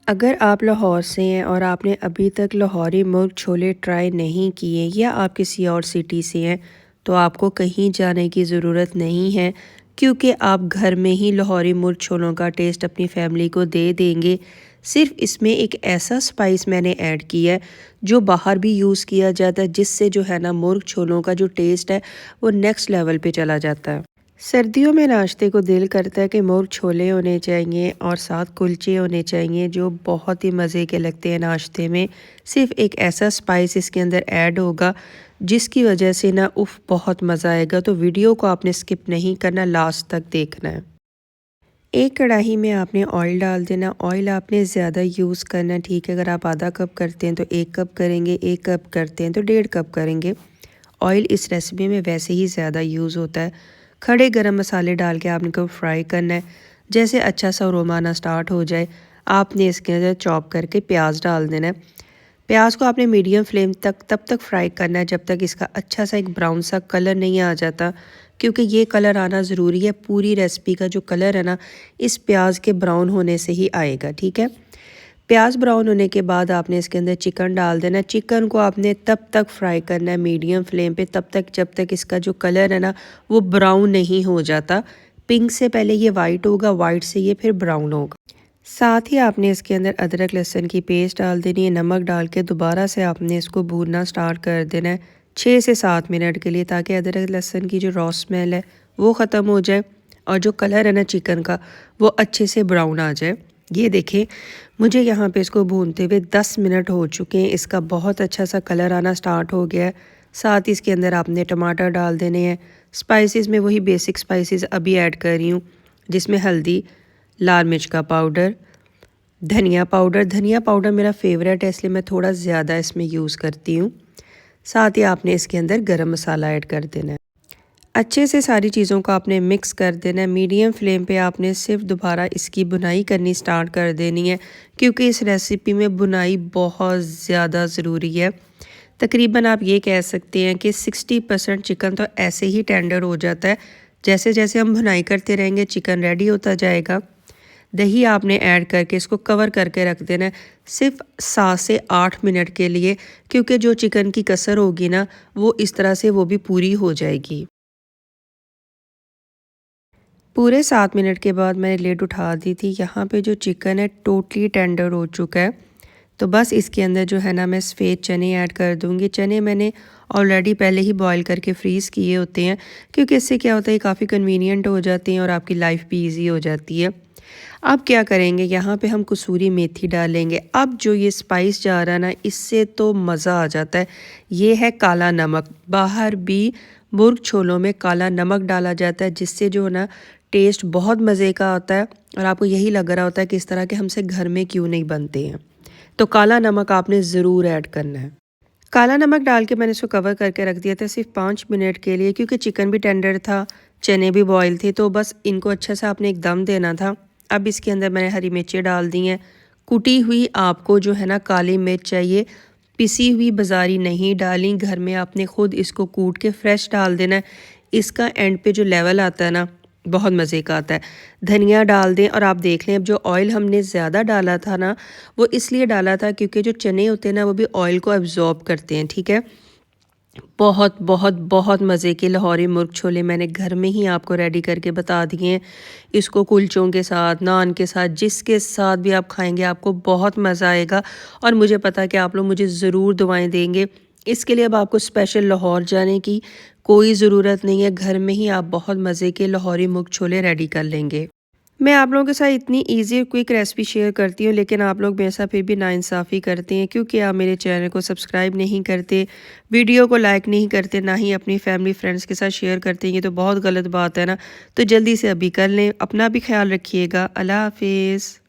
अगर आप लाहौर से हैं और आपने अभी तक लाहौरी मुर्ग छोले ट्राई नहीं किए या आप किसी और सिटी से हैं तो आपको कहीं जाने की ज़रूरत नहीं है, क्योंकि आप घर में ही लाहौरी मुर्ग छोलों का टेस्ट अपनी फैमिली को दे देंगे। सिर्फ इसमें एक ऐसा स्पाइस मैंने ऐड किया है जो बाहर भी यूज़ किया जाता है, जिससे जो है ना मुर्ग छोलों का जो टेस्ट है वो नेक्स्ट लेवल पे चला जाता है। सर्दियों में नाश्ते को दिल करता है कि मुर्ग छोले होने चाहिए और साथ कुलचे होने चाहिए जो बहुत ही मज़े के लगते हैं नाश्ते में। सिर्फ एक ऐसा स्पाइस इसके अंदर ऐड होगा जिसकी वजह से ना उफ बहुत मज़ा आएगा। तो वीडियो को आपने स्किप नहीं करना, लास्ट तक देखना है। एक कढ़ाई में आपने ऑयल डाल देना। ऑयल आपने ज़्यादा यूज़ करना, ठीक है। अगर आप आधा कप करते हैं तो 1 कप करेंगे, 1 कप करते हैं तो 1.5 कप करेंगे। ऑयल इस रेसिपी में वैसे ही ज़्यादा यूज़ होता है। खड़े गरम मसाले डाल के आपने को फ्राई करना है। जैसे अच्छा सा अरोमा आना स्टार्ट हो जाए, आपने इसके अंदर चॉप करके प्याज डाल देना है। प्याज को आपने मीडियम फ्लेम तक तब तक फ्राई करना है जब तक इसका अच्छा सा एक ब्राउन सा कलर नहीं आ जाता, क्योंकि ये कलर आना ज़रूरी है। पूरी रेसिपी का जो कलर है ना, इस प्याज के ब्राउन होने से ही आएगा, ठीक है। प्याज ब्राउन होने के बाद आपने इसके अंदर चिकन डाल देना है। चिकन को आपने तब तक फ्राई करना है मीडियम फ्लेम पे, तब तक जब तक इसका जो कलर है ना वो ब्राउन नहीं हो जाता। पिंक से पहले ये वाइट होगा, वाइट से ये फिर ब्राउन होगा। साथ ही आपने इसके अंदर अदरक लहसुन की पेस्ट डाल देनी है। नमक डाल के दोबारा से आपने इसको भूनना स्टार्ट कर देना है 6 से 7 मिनट के लिए, ताकि अदरक लहसुन की जो रॉ स्मेल है वो ख़त्म हो जाए और जो कलर है ना चिकन का वो अच्छे से ब्राउन आ जाए। ये देखें, मुझे यहाँ पे इसको भूनते हुए 10 मिनट हो चुके हैं। इसका बहुत अच्छा सा कलर आना स्टार्ट हो गया है। साथ ही इसके अंदर आपने टमाटर डाल देने हैं। स्पाइसेस में वही बेसिक स्पाइसेस अभी ऐड कर रही हूँ, जिसमें हल्दी, लाल मिर्च का पाउडर, धनिया पाउडर। धनिया पाउडर मेरा फेवरेट है, इसलिए मैं थोड़ा ज़्यादा इसमें यूज़ करती हूँ। साथ ही आपने इसके अंदर गरम मसाला ऐड कर देना है। अच्छे से सारी चीज़ों को आपने मिक्स कर देना है। मीडियम फ्लेम पे आपने सिर्फ दोबारा इसकी बुनाई करनी स्टार्ट कर देनी है, क्योंकि इस रेसिपी में बुनाई बहुत ज़्यादा ज़रूरी है। तकरीबन आप ये कह सकते हैं कि 60% चिकन तो ऐसे ही टेंडर हो जाता है। जैसे जैसे हम भुनाई करते रहेंगे चिकन रेडी होता जाएगा। दही आपने ऐड करके इसको कवर करके रख देना है सिर्फ 7 से 8 मिनट के लिए, क्योंकि जो चिकन की कसर होगी ना वो इस तरह से वो भी पूरी हो जाएगी। पूरे 7 मिनट के बाद मैंने लिड उठा दी थी। यहाँ पे जो चिकन है टोटली टेंडर हो चुका है। तो बस इसके अंदर जो है ना मैं सफ़ेद चने ऐड कर दूँगी। चने मैंने ऑलरेडी पहले ही बॉईल करके फ्रीज़ किए होते हैं, क्योंकि इससे क्या होता है काफ़ी कन्वीनियंट हो जाते हैं और आपकी लाइफ भी ईजी हो जाती है। अब क्या करेंगे, यहाँ पे हम कसूरी मेथी डालेंगे। अब जो ये स्पाइस जा रहा है ना, इससे तो मज़ा आ जाता है। ये है काला नमक। बाहर भी मुर्ग छोलों में काला नमक डाला जाता है, जिससे जो है ना टेस्ट बहुत मज़े का आता है और आपको यही लग रहा होता है कि इस तरह के हमसे घर में क्यों नहीं बनते हैं। तो काला नमक आपने ज़रूर ऐड करना है। काला नमक डाल के मैंने इसको कवर करके रख दिया था सिर्फ 5 मिनट के लिए, क्योंकि चिकन भी टेंडर था, चने भी बॉयल थे, तो बस इनको अच्छा सा आपने एक दम देना था। अब इसके अंदर मैंने हरी मिर्चें डाल दी हैं। कुटी हुई आपको जो है ना काली मिर्च चाहिए, पिसी हुई बाज़ारी नहीं डाली। घर में आपने ख़ुद इसको कूट के फ्रेश डाल देना है। इसका एंड पे जो लेवल आता है ना बहुत मज़े का आता है। धनिया डाल दें और आप देख लें, अब जो ऑयल हमने ज़्यादा डाला था ना वो इसलिए डाला था क्योंकि जो चने होते हैं ना वो भी ऑयल को एब्जॉर्ब करते हैं, ठीक है। बहुत बहुत बहुत मज़े के लाहौरी मुर्ग छोले मैंने घर में ही आपको रेडी करके बता दिए हैं। इसको कुलचों के साथ, नान के साथ, जिसके साथ भी आप खाएंगे आपको बहुत मज़ा आएगा और मुझे पता है कि आप लोग मुझे ज़रूर दुआएं देंगे। इसके लिए अब आपको स्पेशल लाहौर जाने की कोई ज़रूरत नहीं है, घर में ही आप बहुत मज़े के लाहौरी मुर्ग छोले रेडी कर लेंगे। मैं आप लोगों के साथ इतनी इजी और क्विक रेसिपी शेयर करती हूँ, लेकिन आप लोग मेरे साथ फिर भी नाइंसाफ़ी करते हैं, क्योंकि आप मेरे चैनल को सब्सक्राइब नहीं करते, वीडियो को लाइक नहीं करते, ना ही अपनी फैमिली फ्रेंड्स के साथ शेयर करते हैं। ये तो बहुत गलत बात है ना। तो जल्दी से अभी कर लें। अपना भी ख्याल रखिएगा। अल्लाह हाफिज़।